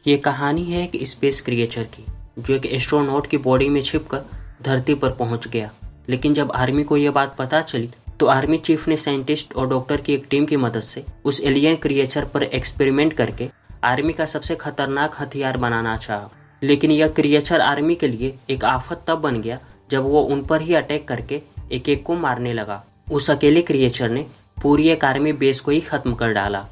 ये कहानी है एक स्पेस क्रिएचर की जो एक एस्ट्रोनॉट की बॉडी में छिपकर धरती पर पहुंच गया। लेकिन जब आर्मी को यह बात पता चली तो आर्मी चीफ ने साइंटिस्ट और डॉक्टर की एक टीम की मदद से उस एलियन क्रिएचर पर एक्सपेरिमेंट करके आर्मी का सबसे खतरनाक हथियार बनाना चाहा। लेकिन यह क्रिएचर आर्मी के लिए एक आफत तब बन गया जब वो उन पर ही अटैक करके एक एक को मारने लगा। उस अकेले क्रिएचर ने पूरी एक आर्मी बेस को ही खत्म कर डाला।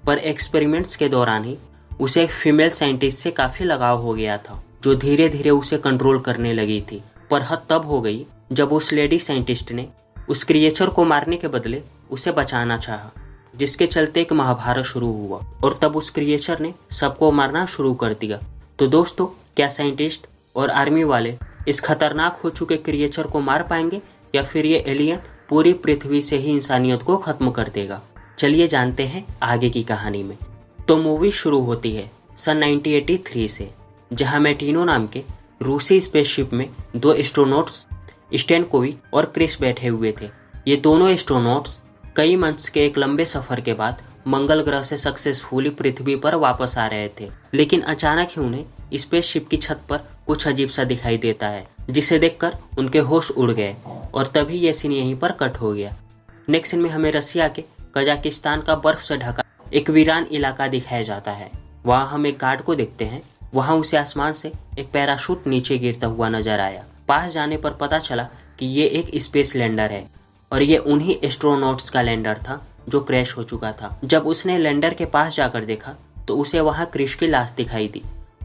पर एक्सपेरिमेंट्स के दौरान ही उसे एक फीमेल साइंटिस्ट से काफी लगाव हो गया था जो धीरे धीरे उसे कंट्रोल करने लगी थी। पर हद तब हो गई जब उस लेडी साइंटिस्ट ने उस क्रिएचर को मारने के बदले उसे बचाना चाहा, जिसके चलते एक महाभारत शुरू हुआ और तब उस क्रिएचर ने सबको मारना शुरू कर दिया। तो दोस्तों, क्या साइंटिस्ट और आर्मी वाले इस खतरनाक हो चुके क्रिएचर को मार पाएंगे या फिर ये एलियन पूरी पृथ्वी से ही इंसानियत को खत्म कर देगा? चलिए जानते हैं आगे की कहानी में। तो मूवी शुरू होती है सन 1983 से, जहां मैटिनो नाम के रूसी स्पेसशिप में दो एस्ट्रोनॉट्स स्टैनकोविक और क्रिस बैठे हुए थे। ये दोनों एस्ट्रोनॉट्स कई मंथ्स के एक लंबे सफर के बाद मंगल ग्रह से सक्सेसफुली पृथ्वी पर वापस आ रहे थे। लेकिन अचानक ही उन्हें स्पेसशिप की छत पर कुछ अजीब सा दिखाई देता है, जिसे देखकर उनके होश उड़ गए और तभी यह सीन यहीं पर कट हो गया। नेक्स्ट सीन में हमें रसिया के कजाकिस्तान का बर्फ से ढका एक वीरान इलाका दिखाया जाता है। वहाँ हम एक गार्ड को देखते हैं। वहाँ उसे आसमान से एक पैराशूट नीचे गिरता हुआ नजर आया। पास जाने पर पता चला कि ये एक स्पेस लैंडर है और ये उन्हीं एस्ट्रोनॉट्स का लैंडर था जो क्रैश हो चुका था। जब उसने लैंडर के पास जाकर देखा तो उसे वहाँ क्रिश की लाश दिखाई दी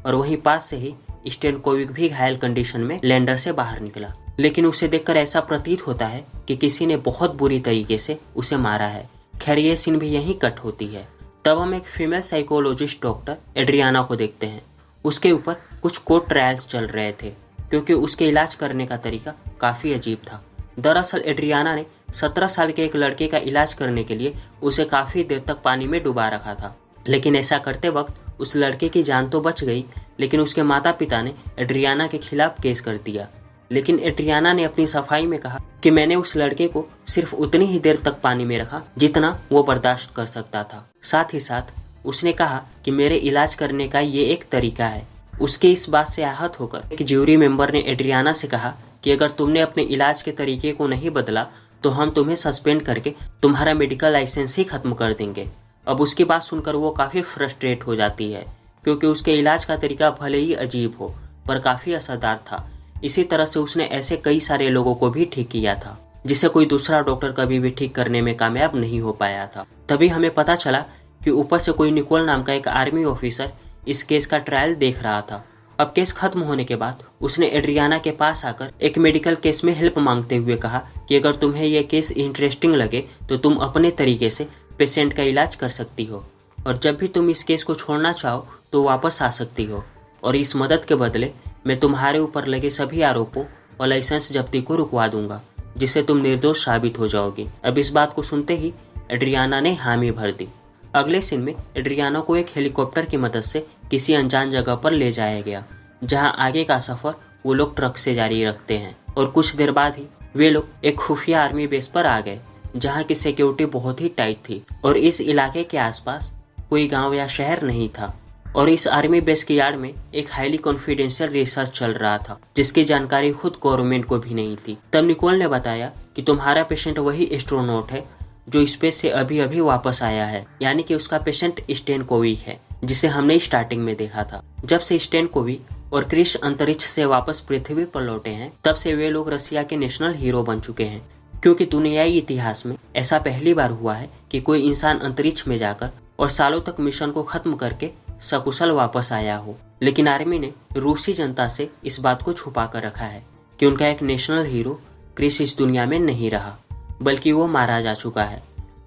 और वहीं पास से ही स्टैनकोविक भी घायल कंडीशन में लैंडर से बाहर निकला। लेकिन उसे देखकर ऐसा प्रतीत होता है कि किसी ने बहुत बुरी तरीके से उसे मारा है। खैर, ये सीन भी यहीं कट होती है। तब हम एक फीमेल साइकोलॉजिस्ट डॉक्टर एड्रियाना को देखते हैं। उसके ऊपर कुछ कोर्ट ट्रायल्स चल रहे थे क्योंकि उसके इलाज करने का तरीका काफ़ी अजीब था। दरअसल एड्रियाना ने 17 साल के एक लड़के का इलाज करने के लिए उसे काफ़ी देर तक पानी में डुबा रखा था। लेकिन ऐसा करते वक्त उस लड़के की जान तो बच गई, लेकिन उसके माता पिता ने एड्रियाना के खिलाफ केस कर दिया। लेकिन एड्रियाना ने अपनी सफाई में कहा कि मैंने उस लड़के को सिर्फ उतनी ही देर तक पानी में रखा जितना वो बर्दाश्त कर सकता था। साथ ही साथ उसने कहा कि मेरे इलाज करने का ये एक तरीका है। उसके इस बात से आहत होकर एक ज्यूरी मेंबर ने एड्रियाना से कहा कि अगर तुमने अपने इलाज के तरीके को नहीं बदला तो हम तुम्हें सस्पेंड करके तुम्हारा मेडिकल लाइसेंस ही खत्म कर देंगे। अब उसकी बात सुनकर वो काफ़ी फ्रस्ट्रेट हो जाती है क्योंकि उसके इलाज का तरीका भले ही अजीब हो पर काफ़ी असरदार था। इसी तरह से उसने ऐसे कई सारे लोगों को भी ठीक किया था जिसे कोई दूसरा डॉक्टर कभी भी ठीक करने में कामयाब नहीं हो पाया था। तभी हमें पता चला कि ऊपर से कोई निकोल नाम का एक आर्मी ऑफिसर इस केस का ट्रायल देख रहा था। अब केस खत्म होने के बाद उसने एड्रियाना के पास आकर एक मेडिकल केस में हेल्प मांगते हुए कहा कि अगर तुम्हें यह केस इंटरेस्टिंग लगे तो तुम अपने तरीके से पेशेंट का इलाज कर सकती हो और जब भी तुम इस केस को छोड़ना चाहो तो वापस आ सकती हो और इस मदद के बदले मैं तुम्हारे ऊपर लगे सभी आरोपों और लाइसेंस जब्ती को रुकवा दूंगा, जिससे तुम निर्दोष साबित हो जाओगी। अब इस बात को सुनते ही एड्रियाना ने हामी भर दी। अगले सीन में एड्रियाना को एक हेलीकॉप्टर की मदद से किसी अनजान जगह पर ले जाया गया, जहां आगे का सफर वो लोग ट्रक से जारी रखते हैं और कुछ देर बाद ही वे लोग एक खुफिया आर्मी बेस पर आ गए जहां की सिक्योरिटी बहुत ही टाइट थी और इस इलाके के आसपास कोई गांव या शहर नहीं था। और इस आर्मी बेस की यार्ड में एक हाईली कॉन्फिडेंशियल रिसर्च चल रहा था जिसकी जानकारी खुद गवर्नमेंट को भी नहीं थी। तब निकोल ने बताया कि तुम्हारा पेशेंट वही एस्ट्रोनॉट है जो स्पेस से अभी अभी वापस आया है, यानी कि उसका पेशेंट स्टैनकोविक है जिसे हमने स्टार्टिंग में देखा था। जब से स्टैनकोविक और क्रिश अंतरिक्ष से वापस पृथ्वी पर लौटे हैं तब से वे लोग रसिया के नेशनल हीरो बन चुके हैं, क्योंकि दुनियाई इतिहास में ऐसा पहली बार हुआ है कि कोई इंसान अंतरिक्ष में जाकर और सालों तक मिशन को खत्म करके सकुशल वापस आया हो। लेकिन आर्मी ने रूसी जनता से इस बात को छुपा कर रखा है कि उनका एक नेशनल हीरो क्रिस इस दुनिया में नहीं रहा, बल्कि वो मारा जा चुका है।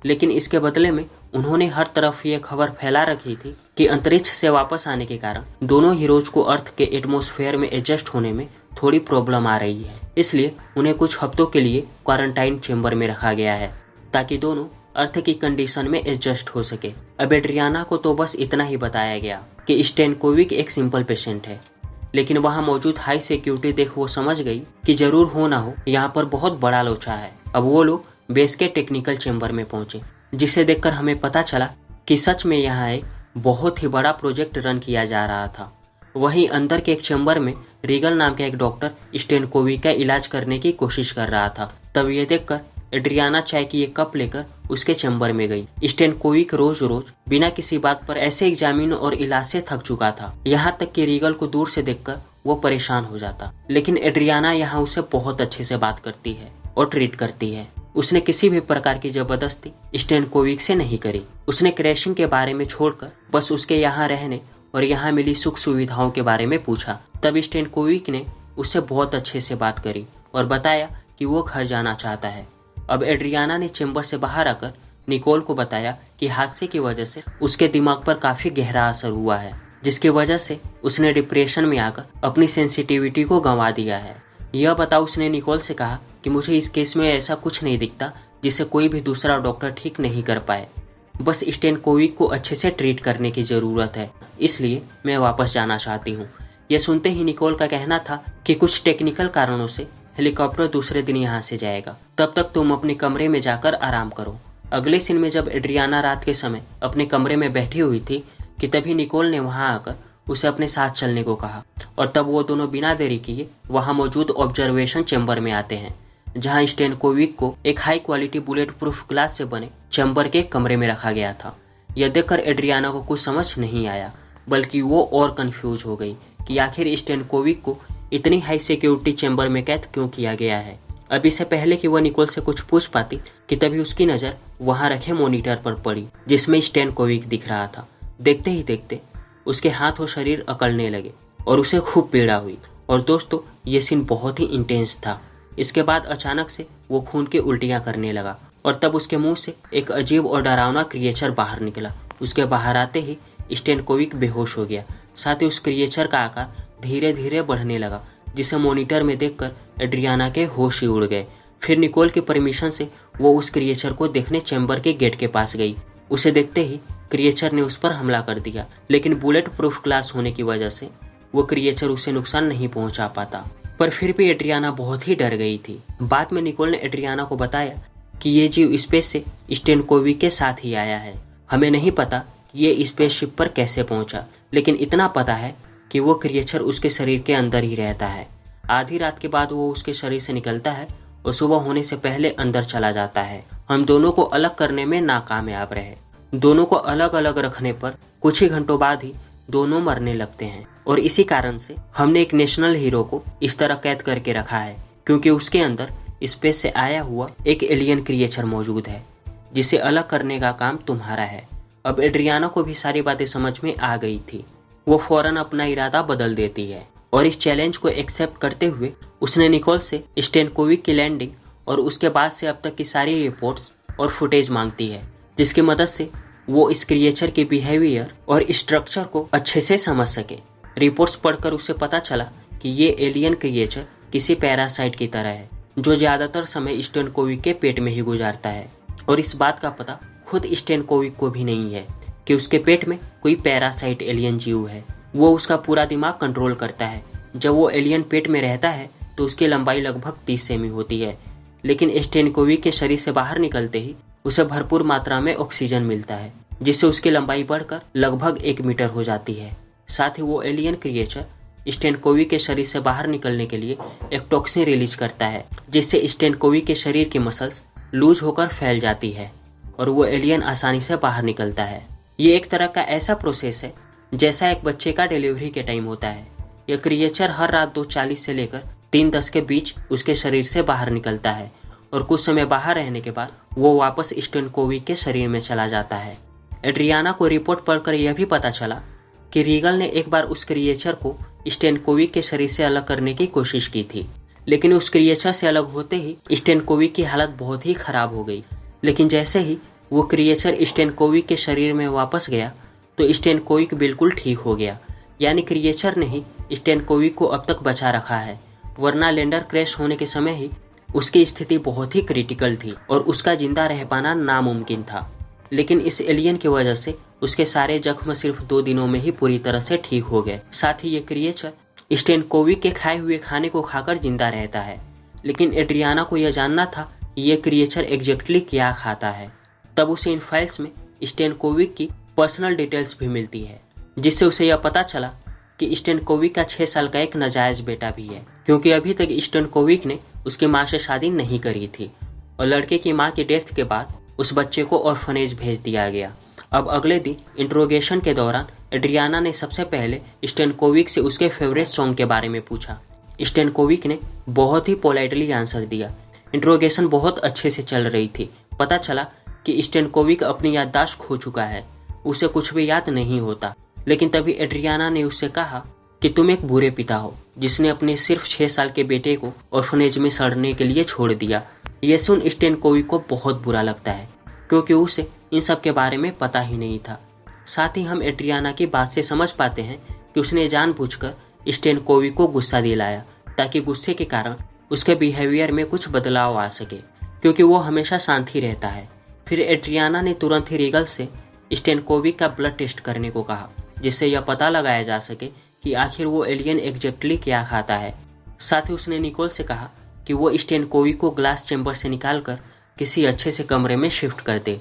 लेकिन इसके बदले में उन्होंने हर तरफ ये खबर फैला रखी थी कि अंतरिक्ष से वापस आने के कारण दोनों हीरोज को अर्थ के एटमॉस्फेयर में एडजस्ट होने में थोड़ी प्रॉब्लम आ रही है, इसलिए उन्हें कुछ हफ्तों के लिए क्वारंटाइन चेंबर में रखा गया है ताकि दोनों अर्थ की कंडीशन में एडजस्ट हो सके। अब एड्रियाना को तो बस इतना ही बताया गया कि स्टैनकोविक एक सिंपल पेशेंट है, लेकिन वहां मौजूद हाई सिक्योरिटी देख वो समझ गई कि जरूर हो ना हो यहाँ पर बहुत बड़ा लोचा है। अब वो लोग बेस के टेक्निकल चेंबर में पहुंचे, जिसे देखकर हमें पता चला कि सच में यहाँ एक बहुत ही बड़ा प्रोजेक्ट रन किया जा रहा था। वहीं अंदर के एक चैम्बर में रीगल नाम का एक डॉक्टर स्टेनकोविक का इलाज करने की कोशिश कर रहा था। तब ये देखकर एड्रियाना चाय की एक कप लेकर उसके चैम्बर में गई। स्टेनकोविक रोज रोज बिना किसी बात पर ऐसे एग्जामिन और इलाज से थक चुका था, यहाँ तक कि रीगल को दूर से देखकर वो परेशान हो जाता। लेकिन एड्रियाना यहाँ उसे बहुत अच्छे से बात करती है और ट्रीट करती है। उसने किसी भी प्रकार की जबरदस्ती स्टेनकोविक से नहीं करी। उसने क्रैशिंग के बारे में छोड़कर बस उसके यहाँ रहने और यहाँ मिली सुख सुविधाओं के बारे में पूछा। तब स्टेनकोविक ने उससे बहुत अच्छे से बात करी और बताया कि वो घर जाना चाहता है। अब एड्रियाना ने चैम्बर से बाहर आकर निकोल को बताया कि हादसे की वजह से उसके दिमाग पर काफी गहरा असर हुआ है, जिसकी वजह से उसने डिप्रेशन में आकर अपनी सेंसिटिविटी को गंवा दिया है। यह बता उसने निकोल से कहा कि मुझे इस केस में ऐसा कुछ नहीं दिखता जिसे कोई भी दूसरा डॉक्टर ठीक नहीं कर पाए। बस स्टेनकोविक को अच्छे से ट्रीट करने की ज़रूरत है, इसलिए मैं वापस जाना चाहती हूँ। यह सुनते ही निकोल का कहना था कि कुछ टेक्निकल कारणों से हेलीकॉप्टर दूसरे दिन यहाँ से जाएगा, तब तक तुम अपने कमरे में जाकर आराम करो। अगले सीन में जब एड्रियाना रात के समय अपने कमरे में बैठी हुई थी कि तभी निकोल ने वहाँ आकर उसे अपने साथ चलने को कहा और तब वो दोनों बिना देरी किए वहाँ मौजूद ऑब्जर्वेशन चैम्बर में आते हैं, जहाँ स्टेनकोविक को एक high quality bullet proof glass से बने चैम्बर के कमरे में रखा गया था। यह देखकर एड्रियाना को कुछ समझ नहीं आया, बल्कि वो और कंफ्यूज हो गई कि आखिर स्टेनकोविक को इतनी हाई सिक्योरिटी चैम्बर में कैद क्यों किया गया है। अब इससे पहले कि वह निकोल से कुछ पूछ पाती कि तभी उसकी नज़र वहाँ रखे मॉनिटर पर पड़ी, जिसमें स्टेनकोविक दिख रहा था। देखते ही देखते उसके हाथ और शरीर अकड़ने लगे और उसे खूब पीड़ा हुई। और दोस्तों, ये सीन बहुत ही इंटेंस था। इसके बाद अचानक से वो खून की उल्टियाँ करने लगा और तब उसके मुंह से एक अजीब और डरावना क्रिएचर बाहर निकला। उसके बाहर आते ही स्टेनकोविक बेहोश हो गया। साथ ही उस क्रिएचर का आकार धीरे धीरे बढ़ने लगा, जिसे मॉनिटर में देखकर एड्रियाना के होश ही उड़ गए। फिर निकोल की परमिशन से वो उस क्रिएचर को देखने चैम्बर के गेट के पास गई। उसे देखते ही क्रिएचर ने उस पर हमला कर दिया, लेकिन बुलेट प्रूफ ग्लास होने की वजह से वो क्रिएचर उसे नुकसान नहीं पहुंचा पाता। पर फिर भी एड्रियाना बहुत ही डर गई थी। बाद में निकोल ने एड्रियाना को बताया कि ये जीव स्पेस से स्टेनकोविक के साथ ही आया है। हमें नहीं पता कि ये स्पेसशिप पर कैसे पहुंचा, लेकिन इतना पता है कि वो क्रिएचर उसके शरीर के अंदर ही रहता है। आधी रात के बाद वो उसके शरीर से निकलता है और सुबह होने से पहले अंदर चला जाता है। हम दोनों को अलग करने में नाकामयाब रहे। दोनों को अलग अलग रखने पर कुछ ही घंटों बाद ही दोनों मरने लगते हैं और इसी कारण से हमने एक नेशनल हीरो को इस तरह कैद करके रखा है, क्योंकि उसके अंदर स्पेस से आया हुआ एक एलियन क्रिएचर मौजूद है, जिसे अलग करने का काम तुम्हारा है। अब एड्रियाना को भी सारी बातें समझ में आ गई थी। वो फौरन अपना इरादा बदल देती है और इस चैलेंज को एक्सेप्ट करते हुए उसने निकोल से स्टेनकोविक की लैंडिंग और उसके बाद से अब तक की सारी रिपोर्ट्स और फुटेज मांगती है, जिसकी मदद से वो इस क्रिएचर के बिहेवियर और स्ट्रक्चर को अच्छे से समझ सके। रिपोर्ट्स पढ़कर उसे पता चला कि ये एलियन क्रिएचर किसी पैरासाइट की तरह है, जो ज़्यादातर समय स्टेनकोविक के पेट में ही गुजारता है। और इस बात का पता खुद स्टेनकोविक को भी नहीं है कि उसके पेट में कोई पैरासाइट एलियन जीव है। वो उसका पूरा दिमाग कंट्रोल करता है। जब वो एलियन पेट में रहता है तो उसकी लंबाई लगभग 30 सेमी होती है, लेकिन स्टेनकोविक के शरीर से बाहर निकलते ही उसे भरपूर मात्रा में ऑक्सीजन मिलता है, जिससे उसकी लंबाई बढ़कर लगभग 1 मीटर हो जाती है। साथ ही वो एलियन क्रिएचर स्टेनकोविक के शरीर से बाहर निकलने के लिए एक टॉक्सिन रिलीज करता है, जिससे स्टेनकोविक के शरीर की मसल्स लूज होकर फैल जाती है और वो एलियन आसानी से बाहर निकलता है। ये एक तरह का ऐसा प्रोसेस है जैसा एक बच्चे का डिलीवरी के टाइम होता है। यह क्रिएचर हर रात 2:40 से लेकर 3:10 के बीच उसके शरीर से बाहर निकलता है और कुछ समय बाहर रहने के बाद वो वापस स्टेनकोविक के शरीर में चला जाता है। एड्रियाना को रिपोर्ट पढ़कर यह भी पता चला कि रीगल ने एक बार उस क्रिएचर को स्टेनकोविक के शरीर से अलग करने की कोशिश की थी, लेकिन उस क्रिएचर से अलग होते ही स्टेनकोविक की हालत बहुत ही खराब हो गई। लेकिन जैसे ही वो क्रिएचर स्टेनकोविक के शरीर में वापस गया तो स्टेनकोविक बिल्कुल ठीक हो गया। यानी क्रिएचर ने ही स्टेनकोविक को अब तक बचा रखा है, वरना लैंडर क्रैश होने के समय ही उसकी स्थिति बहुत ही क्रिटिकल थी और उसका जिंदा रह पाना नामुमकिन था। लेकिन इस एलियन की वजह से उसके सारे जख्म सिर्फ 2 दिनों में ही पूरी तरह से ठीक हो गए। साथ ही ये क्रिएचर स्टेनकोविक के खाए हुए खाने को खाकर जिंदा रहता है। लेकिन एड्रियाना को यह जानना था कि यह क्रिएचर एग्जैक्टली क्या खाता है। तब उसे इन फाइल्स में स्टेनकोविक की पर्सनल डिटेल्स भी मिलती है, जिससे उसे यह पता चला कि स्टेनकोविक का 6 साल का एक नाजायज बेटा भी है, क्योंकि अभी तक स्टेनकोविक ने उसकी माँ से शादी नहीं करी थी और लड़के की माँ की डेथ के बाद उस बच्चे को ऑर्फनेज भेज दिया गया। अब अगले दिन इंट्रोगेशन के दौरान एड्रियाना ने सबसे पहले स्टेनकोविक से उसके फेवरेट सॉन्ग के बारे में पूछा। स्टेनकोविक ने बहुत ही पोलाइटली आंसर दिया। इंट्रोगेशन बहुत अच्छे से चल रही थी। पता चला कि स्टेनकोविक अपनी याददाश्त खो चुका है, उसे कुछ भी याद नहीं होता। लेकिन तभी एड्रियाना ने उससे कहा कि तुम एक बुरे पिता हो जिसने अपने सिर्फ 6 साल के बेटे को ऑर्फनेज में सड़ने के लिए छोड़ दिया। ये सुन स्टेनकोविक को बहुत बुरा लगता है, क्योंकि उसे इन सब के बारे में पता ही नहीं था। साथ ही हम एड्रियाना की बात से समझ पाते हैं कि उसने जानबूझकर स्टेनकोविक को गुस्सा दिलाया, ताकि गुस्से के कारण उसके बिहेवियर में कुछ बदलाव आ सके, क्योंकि वो हमेशा शांत ही रहता है। फिर एड्रियाना ने तुरंत ही रीगल से स्टेनकोविक का ब्लड टेस्ट करने को कहा, जिससे यह पता लगाया जा सके कि आखिर वो एलियन एग्जैक्टली क्या खाता है। साथ ही उसने निकोल से कहा कि वो स्टेनकोविक को ग्लास चैम्बर से निकालकर किसी अच्छे से कमरे में शिफ्ट कर दे,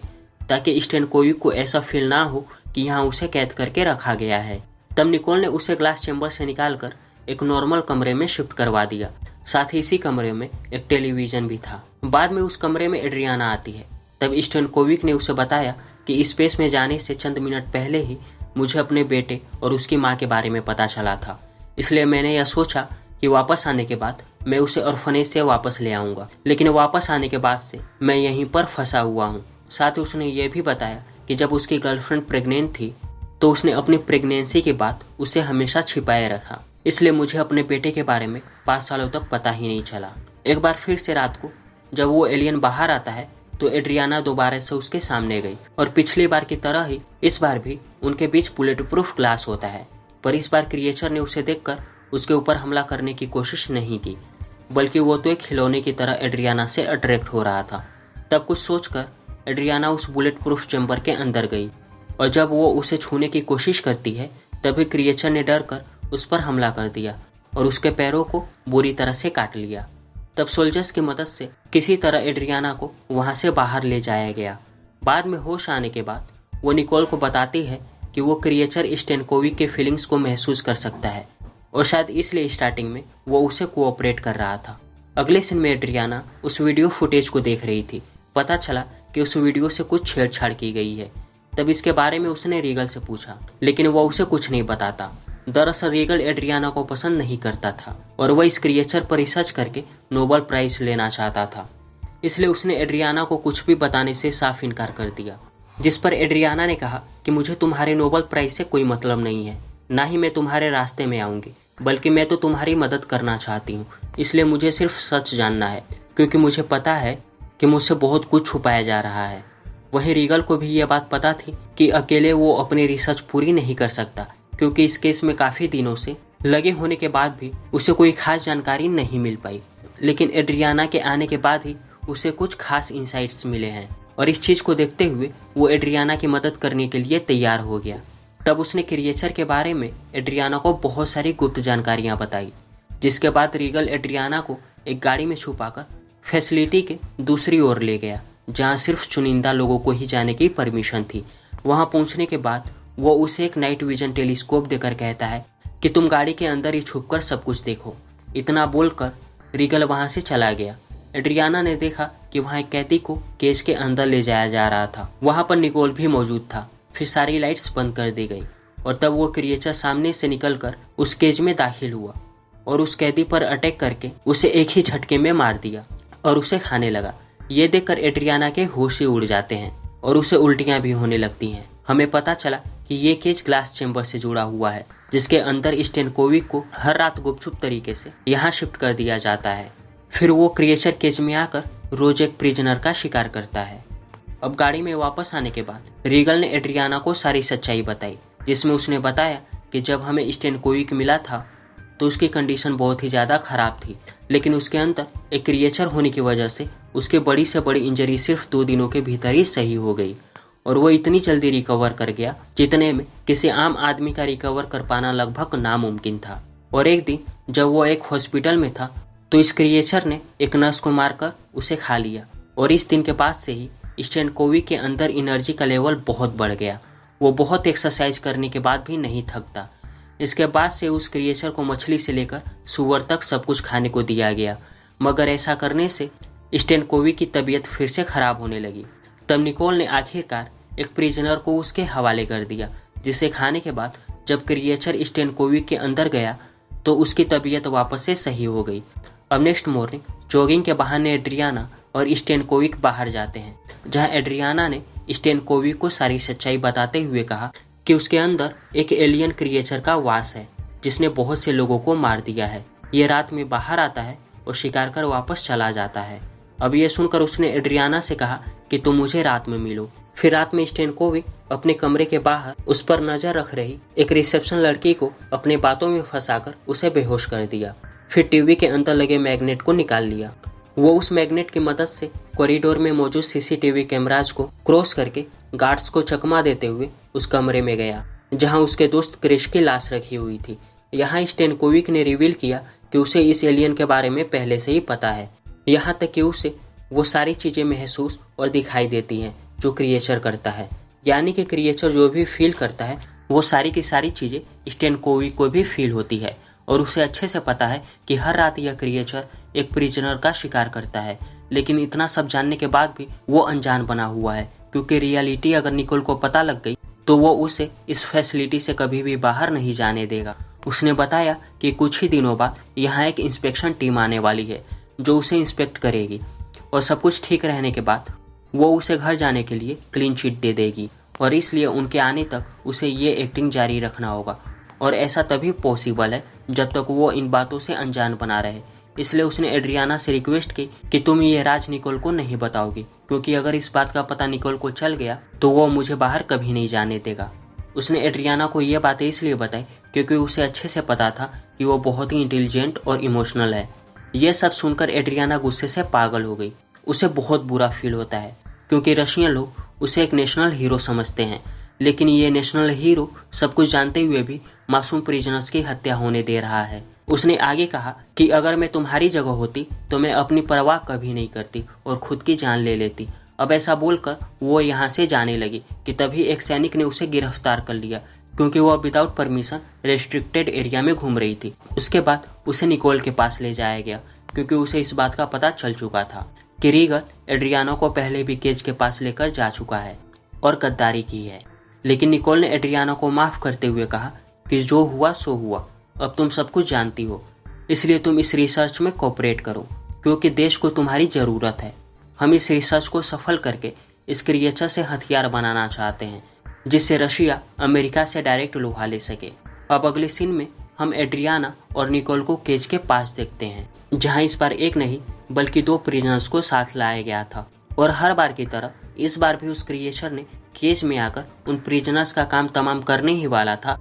ताकि स्टेनकोविक को ऐसा फील ना हो कि यहाँ उसे कैद करके रखा गया है। तब निकोल ने उसे ग्लास चैम्बर से निकालकर एक नॉर्मल कमरे में शिफ्ट करवा दिया। साथ ही इसी कमरे में एक टेलीविज़न भी था। बाद में उस कमरे में एड्रियाना आती है। तब स्टेनकोविक ने उसे बताया कि स्पेस में जाने से चंद मिनट पहले ही मुझे अपने बेटे और उसकी माँ के बारे में पता चला था, इसलिए मैंने यह सोचा कि वापस आने के बाद मैं उसे ऑर्फनेज से वापस ले आऊँगा। लेकिन वापस आने के बाद से मैं यहीं पर फंसा हुआ हूँ। साथ ही उसने ये भी बताया कि जब उसकी गर्लफ्रेंड प्रेग्नेंट थी तो उसने अपनी प्रेगनेंसी की बात उसे हमेशा छिपाए रखा, इसलिए मुझे अपने बेटे के बारे में 5 सालों तक पता ही नहीं चला। एक बार फिर से रात को जब वो एलियन बाहर आता है तो एड्रियाना दोबारा से उसके सामने गई और पिछली बार की तरह ही इस बार भी उनके बीच बुलेट प्रूफ ग्लास होता है। पर इस बार क्रिएचर ने उसे देखकर उसके ऊपर हमला करने की कोशिश नहीं की, बल्कि वो तो एक खिलौने की तरह एड्रियाना से अट्रैक्ट हो रहा था। तब कुछ सोचकर एड्रियाना उस बुलेट प्रूफ चैम्बर के अंदर गई और जब वो उसे छूने की कोशिश करती है तभी क्रिएचर ने डरकर उस पर हमला कर दिया और उसके पैरों को बुरी तरह से काट लिया। तब सोल्जर्स की मदद से किसी तरह एड्रियाना को वहां से बाहर ले जाया गया। बाद में होश आने के बाद वो निकोल को बताती है कि वो क्रिएचर स्टेनकोविक के फीलिंग्स को महसूस कर सकता है और शायद इसलिए स्टार्टिंग में वो उसे कोऑपरेट कर रहा था। अगले सीन में एड्रियाना उस वीडियो फुटेज को देख रही थी। पता चला कि उस वीडियो से कुछ छेड़छाड़ की गई है। तब इसके बारे में उसने रीगल से पूछा, लेकिन वो उसे कुछ नहीं बताता। दरअसल रीगल एड्रियाना को पसंद नहीं करता था और वह इस क्रिएचर पर रिसर्च करके नोबेल प्राइज लेना चाहता था, इसलिए उसने एड्रियाना को कुछ भी बताने से साफ इनकार कर दिया। जिस पर एड्रियाना ने कहा कि मुझे तुम्हारे नोबेल प्राइज से कोई मतलब नहीं है, ना ही मैं तुम्हारे रास्ते में आऊँगी, बल्कि मैं तो तुम्हारी मदद करना चाहती हूँ। इसलिए मुझे सिर्फ सच जानना है, क्योंकि मुझे पता है कि मुझसे बहुत कुछ छुपाया जा रहा है। वहीं रीगल को भी ये बात पता थी कि अकेले वो अपनी रिसर्च पूरी नहीं कर सकता, क्योंकि इस केस में काफ़ी दिनों से लगे होने के बाद भी उसे कोई खास जानकारी नहीं मिल पाई। लेकिन एड्रियाना के आने के बाद ही उसे कुछ खास इंसाइट्स मिले हैं और इस चीज़ को देखते हुए वो एड्रियाना की मदद करने के लिए तैयार हो गया। तब उसने क्रिएचर के बारे में एड्रियाना को बहुत सारी गुप्त जानकारियाँ बताई, जिसके बाद रीगल एड्रियाना को एक गाड़ी में छुपाकर फैसिलिटी के दूसरी ओर ले गया, जहाँ सिर्फ चुनिंदा लोगों को ही जाने की परमिशन थी। वहाँ पहुँचने के बाद वो उसे एक नाइट विजन टेलीस्कोप देकर कहता है कि तुम गाड़ी के अंदर ही छुपकर सब कुछ देखो। इतना बोलकर रीगल वहाँ से चला गया। एड्रियाना ने देखा कि वहाँ एक कैदी को केज के अंदर ले जाया जा रहा था। वहाँ पर निकोल भी मौजूद था। फिर सारी लाइट्स बंद कर दी गई और तब वो क्रिएचर सामने से निकलकर उस केज में दाखिल हुआ और उस कैदी पर अटैक करके उसे एक ही झटके में मार दिया और उसे खाने लगा। ये देखकर एड्रियाना के होश ही उड़ जाते हैं और उसे उल्टियाँ भी होने लगती हैं। हमें पता चला कि ये केज ग्लास चैम्बर से जुड़ा हुआ है, जिसके अंदर स्टेनकोविक को हर रात गुपचुप तरीके से यहाँ शिफ्ट कर दिया जाता है। फिर वो क्रिएचर केज में आकर रोज एक प्रिजनर का शिकार करता है। अब गाड़ी में वापस आने के बाद रीगल ने एड्रियाना को सारी सच्चाई बताई, जिसमें उसने बताया कि जब हमें स्टेनकोविक मिला था तो उसकी कंडीशन बहुत ही ज़्यादा ख़राब थी, लेकिन उसके अंदर एक क्रिएचर होने की वजह से उसके बड़ी से बड़ी इंजरी सिर्फ 2 दिनों के भीतर ही सही हो गई और वो इतनी जल्दी रिकवर कर गया जितने में किसी आम आदमी का रिकवर कर पाना लगभग नामुमकिन था। और एक दिन जब वो एक हॉस्पिटल में था तो इस क्रिएचर ने एक नर्स को मारकर उसे खा लिया और इस दिन के बाद से ही स्टेनकोविक के अंदर एनर्जी का लेवल बहुत बढ़ गया। वो बहुत एक्सरसाइज करने के बाद भी नहीं थकता। इसके बाद से उस क्रिएचर को मछली से लेकर सूअर तक सब कुछ खाने को दिया गया, मगर ऐसा करने से स्टेनकोविक की तबीयत फिर से खराब होने लगी। तब निकोल ने आखिरकार एक प्रिजनर को उसके हवाले कर दिया, जिसे खाने के बाद जब क्रिएचर स्टेनकोविक के अंदर गया तो उसकी तबीयत वापस से सही हो गई। अब नेक्स्ट मॉर्निंग जॉगिंग के बहाने एड्रियाना और स्टेनकोविक बाहर जाते हैं, जहां एड्रियाना ने स्टेनकोविक को सारी सच्चाई बताते हुए कहा कि उसके अंदर एक एलियन क्रिएचर का वास है जिसने बहुत से लोगों को मार दिया है। ये रात में बाहर आता है और शिकार कर वापस चला जाता है। अब ये सुनकर उसने एड्रियाना से कहा कि तुम मुझे रात में मिलो। फिर रात में स्टेनकोविक अपने कमरे के बाहर उस पर नजर रख रही एक रिसेप्शन लड़की को अपने बातों में फंसाकर उसे बेहोश कर दिया। फिर टीवी के अंदर लगे मैग्नेट को निकाल लिया। वो उस मैग्नेट की मदद से कॉरिडोर में मौजूद सीसीटीवी कैमराज को क्रॉस करके गार्ड्स को चकमा देते हुए उस कमरे में गया जहां उसके दोस्त क्रिश की लाश रखी हुई थी। यहाँ स्टेनकोविक ने रिवील किया कि उसे इस एलियन के बारे में पहले से ही पता है, यहाँ तक कि उसे वो सारी चीज़ें महसूस और दिखाई देती हैं जो क्रिएचर करता है। यानी कि क्रिएचर जो भी फील करता है वो सारी की सारी चीज़ें स्टेनकोविक को भी फील होती है, और उसे अच्छे से पता है कि हर रात यह क्रिएचर एक प्रिजनर का शिकार करता है। लेकिन इतना सब जानने के बाद भी वो अनजान बना हुआ है, क्योंकि रियलिटी अगर निकोल को पता लग गई तो वो उसे इस फैसिलिटी से कभी भी बाहर नहीं जाने देगा। उसने बताया कि कुछ ही दिनों बाद यहाँ एक इंस्पेक्शन टीम आने वाली है जो उसे इंस्पेक्ट करेगी, और सब कुछ ठीक रहने के बाद वो उसे घर जाने के लिए क्लीन चिट दे देगी, और इसलिए उनके आने तक उसे ये एक्टिंग जारी रखना होगा। और ऐसा तभी पॉसिबल है जब तक वो इन बातों से अनजान बना रहे। इसलिए उसने एड्रियाना से रिक्वेस्ट की कि तुम ये राज निकोल को नहीं बताओगी, क्योंकि अगर इस बात का पता निकोल को चल गया तो वो मुझे बाहर कभी नहीं जाने देगा। उसने एड्रियाना को ये बातें इसलिए बताई क्योंकि उसे अच्छे से पता था कि वो बहुत ही इंटेलिजेंट और इमोशनल है। ये सब सुनकर एड्रियाना गुस्से से पागल हो गई। उसे बहुत बुरा फील होता है क्योंकि रशियन लोग उसे एक नेशनल हीरो समझते हैं, लेकिन ये नेशनल हीरो सब कुछ जानते हुए भी मासूम प्रिजनर्स की हत्या होने दे रहा है। उसने आगे कहा कि अगर मैं तुम्हारी जगह होती तो मैं अपनी परवाह कभी नहीं करती और खुद की जान ले लेती। अब ऐसा बोलकर वो यहाँ से जाने लगी कि तभी एक सैनिक ने उसे गिरफ्तार कर लिया, क्योंकि वह विदाउट परमिशन रेस्ट्रिक्टेड एरिया में घूम रही थी। उसके बाद उसे निकोल के पास ले जाया गया, क्योंकि उसे इस बात का पता चल चुका था कि रीगल एड्रियाना को पहले भी केज के पास लेकर जा चुका है और गद्दारी की है। लेकिन निकोल ने एड्रियाना को माफ़ करते हुए कहा कि जो हुआ सो हुआ, अब तुम सब कुछ जानती हो, इसलिए तुम इस रिसर्च में कोऑपरेट करो, क्योंकि देश को तुम्हारी ज़रूरत है। हम इस रिसर्च को सफल करके इस क्रिएचर से हथियार बनाना चाहते हैं, जिससे रशिया अमेरिका से डायरेक्ट लोहा ले सके। अब अगले सीन में हम एड्रियाना और निकोल को केज के पास देखते हैं, जहां इस बार एक नहीं बल्कि 2 प्रिजनर्स को साथ लाया गया था। और हर बार की तरह इस बार भी उस क्रिएचर ने केज में आकर उन प्रिजनर्स का काम तमाम करने ही वाला था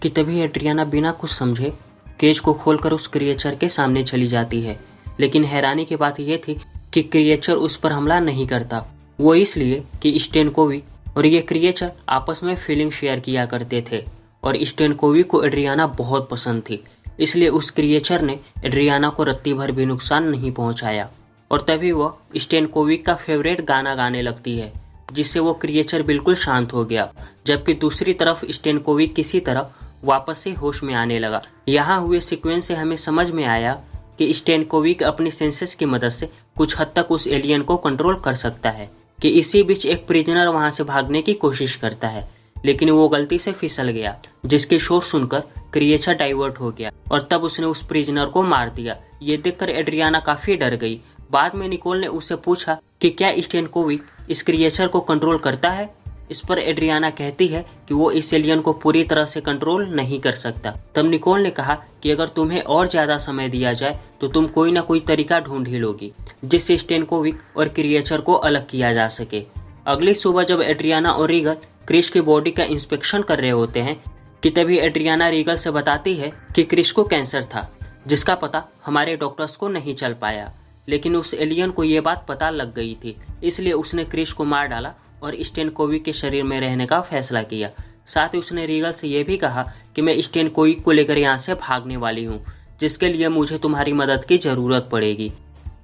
कि तभी एड्रियाना बिना कुछ समझे केज को खोलकर उस क्रिएचर के सामने चली जाती है। लेकिन हैरानी की बात यह थी कि क्रिएचर उस पर हमला नहीं करता, वो इसलिए कि स्टेनकोविक और ये क्रिएचर आपस में फीलिंग शेयर किया करते थे, और स्टेनकोविक को एड्रियाना बहुत पसंद थी। इसलिए उस क्रिएचर ने एड्रियाना को रत्ती भर भी नुकसान नहीं पहुंचाया। और तभी वह स्टेनकोविक का फेवरेट गाना गाने लगती है, जिससे वो क्रिएचर बिल्कुल शांत हो गया। जबकि दूसरी तरफ स्टेनकोविक किसी तरह वापस से होश में आने लगा। यहाँ हुए सीक्वेंस से हमें समझ में आया कि स्टेनकोविक अपनी सेंसेस की मदद से कुछ हद तक उस एलियन को कंट्रोल कर सकता है। कि इसी बीच एक प्रिजनर वहां से भागने की कोशिश करता है, लेकिन वो गलती से फिसल गया, जिसके शोर सुनकर क्रिएचर डाइवर्ट हो गया और तब उसने उस प्रिजनर को मार दिया। ये देखकर एड्रियाना काफी डर गई। बाद में निकोल ने उससे पूछा कि क्या स्टेनकोविक इस क्रिएचर को कंट्रोल करता है। इस पर एड्रियाना कहती है कि वो इस एलियन को पूरी तरह से कंट्रोल नहीं कर सकता। तब निकोल ने कहा कि अगर तुम्हें और ज्यादा समय दिया जाए तो तुम कोई ना कोई तरीका ढूंढ ही लोगी, जिससे स्टेनकोविक और क्रिएचर को अलग किया जा सके। अगली सुबह जब एड्रियाना और रीगल क्रिश की बॉडी का इंस्पेक्शन कर रहे होते हैं कि तभी एड्रियाना रीगल से बताती है कि क्रिश को कैंसर था, जिसका पता हमारे डॉक्टर्स को नहीं चल पाया। लेकिन उस एलियन को ये बात पता लग गई थी, इसलिए उसने क्रिश को मार डाला और स्टेनकोविक के शरीर में रहने का फैसला किया। साथ ही उसने रीगल से यह भी कहा कि मैं स्टेनकोविक को लेकर यहाँ से भागने वाली हूँ, जिसके लिए मुझे तुम्हारी मदद की ज़रूरत पड़ेगी।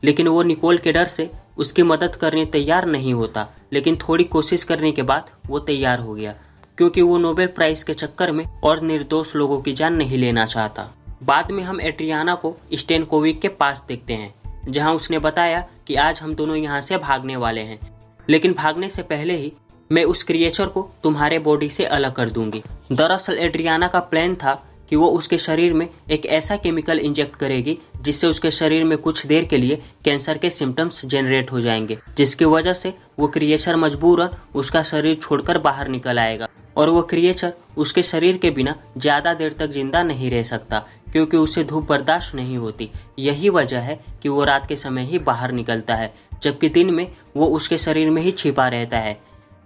लेकिन वो निकोल के डर से उसकी मदद करने तैयार नहीं होता, लेकिन थोड़ी कोशिश करने के बाद वो तैयार हो गया, क्योंकि वो नोबेल प्राइज के चक्कर में और निर्दोष लोगों की जान नहीं लेना चाहता। बाद में हम एड्रियाना को स्टेनकोविक के पास देखते हैं, जहां उसने बताया कि आज हम दोनों यहाँ से भागने वाले हैं, लेकिन भागने से पहले ही मैं उस क्रिएचर को तुम्हारे बॉडी से अलग कर दूंगी। दरअसल एड्रियाना का प्लान था कि वो उसके शरीर में एक ऐसा केमिकल इंजेक्ट करेगी जिससे उसके शरीर में कुछ देर के लिए कैंसर के सिम्टम्स जनरेट हो जाएंगे, जिसकी वजह से वो क्रिएचर मजबूरन उसका शरीर छोड़कर बाहर निकल आएगा और वो क्रिएचर उसके शरीर के बिना ज़्यादा देर तक जिंदा नहीं रह सकता, क्योंकि उसे धूप बर्दाश्त नहीं होती। यही वजह है कि वो रात के समय ही बाहर निकलता है, जबकि दिन में वो उसके शरीर में ही छिपा रहता है।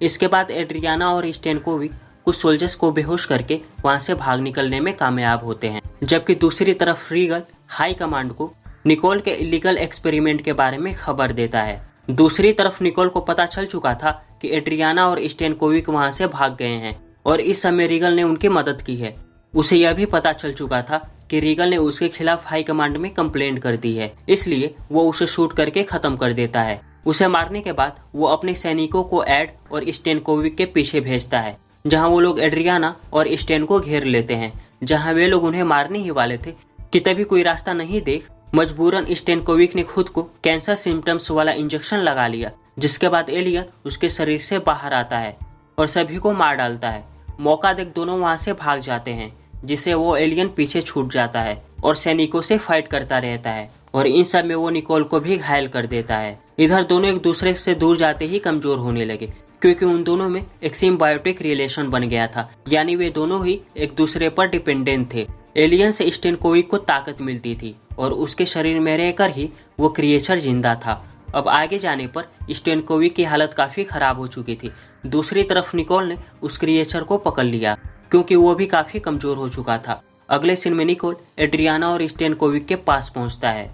इसके बाद एड्रियाना और स्टेनकोविक कुछ सोल्जर्स को बेहोश करके वहां से भाग निकलने में कामयाब होते हैं, जबकि दूसरी तरफ रीगल हाई कमांड को निकोल के इलीगल एक्सपेरिमेंट के बारे में खबर देता है। दूसरी तरफ निकोल को पता चल चुका था कि एड्रियाना और स्टेनकोविक वहां से भाग गए हैं और इस समय रीगल ने उनकी मदद की है। उसे यह भी पता चल चुका था कि रीगल ने उसके खिलाफ हाई कमांड में कंप्लेंट कर दी है, इसलिए वो उसे शूट करके खत्म कर देता है। उसे मारने के बाद वो अपने सैनिकों को एड और स्टेनकोविक के पीछे भेजता है, जहां वो लोग एड्रियाना और स्टेन को घेर लेते हैं। जहां वे लोग उन्हें मारने ही वाले थे कि तभी कोई रास्ता नहीं देख मजबूरन स्टेनकोविक ने खुद को कैंसर सिम्टम्स वाला इंजेक्शन लगा लिया, जिसके बाद एलियन उसके शरीर से बाहर आता है और सभी को मार डालता है। मौका देख दोनों वहां से भाग जाते हैं, जिससे वो एलियन पीछे छूट जाता है और सैनिकों से फाइट करता रहता है और इन सब में वो निकोल को भी घायल कर देता है। इधर दोनों एक दूसरे से दूर जाते ही कमजोर होने लगे, क्योंकि उन दोनों में एक सिम्बायोटिक रिलेशन बन गया था, यानी वे दोनों ही एक दूसरे पर डिपेंडेंट थे। एलियन से स्टेनकोविक को ताकत मिलती थी और उसके शरीर में रहकर ही वो क्रिएचर जिंदा था। अब आगे जाने पर स्टेनकोविक की हालत काफी खराब हो चुकी थी। दूसरी तरफ निकोल ने उस क्रिएचर को पकड़ लिया, क्योंकि वो भी काफी कमजोर हो चुका था। अगले सीन में निकोल एड्रियाना और स्टेनकोविक के पास पहुंचता है।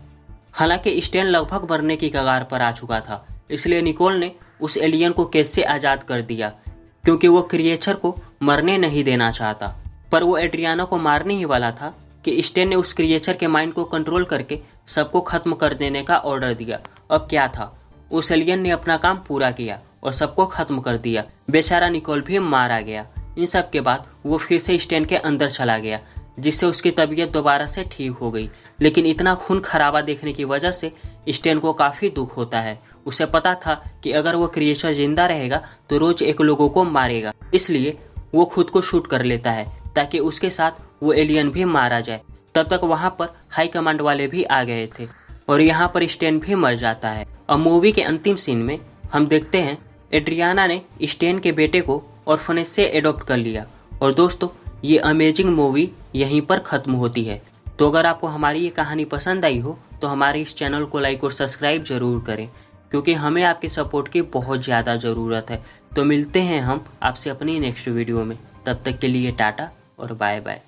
हालांकि स्टेन लगभग मरने की कगार पर आ चुका था, इसलिए निकोल ने उस एलियन को केस से आजाद कर दिया, क्योंकि वो क्रिएचर को मरने नहीं देना चाहता। पर वो एड्रियाना को मारने ही वाला था कि स्टेन ने उस क्रिएचर के माइंड को कंट्रोल करके सबको खत्म कर देने का ऑर्डर दिया। अब क्या था, उस एलियन ने अपना काम पूरा किया और सबको खत्म कर दिया। बेचारा निकोल भी मारा गया। इन सब के बाद वो फिर से स्टेन के अंदर चला गया, जिससे उसकी तबीयत दोबारा से ठीक हो गई। लेकिन इतना खून खराबा देखने की वजह से स्टेन को काफी दुख होता है। उसे पता था कि अगर वो क्रिएचर जिंदा रहेगा तो रोज एक लोगों को मारेगा, इसलिए वो खुद को शूट कर लेता है ताकि उसके साथ वो एलियन भी मारा जाए। तब तक वहां पर हाई कमांड वाले भी आ गए थे और यहाँ पर स्टेन भी मर जाता है। अब मूवी के अंतिम सीन में हम देखते हैं एड्रियाना ने स्टेन के बेटे को ऑर्फनेज से एडॉप्ट कर लिया। और दोस्तों, ये अमेजिंग मूवी यहीं पर खत्म होती है। तो अगर आपको हमारी ये कहानी पसंद आई हो तो हमारे इस चैनल को लाइक और सब्सक्राइब जरूर करें, क्योंकि हमें आपके सपोर्ट की बहुत ज़्यादा ज़रूरत है। तो मिलते हैं हम आपसे अपनी नेक्स्ट वीडियो में। तब तक के लिए टाटा और बाय बाय।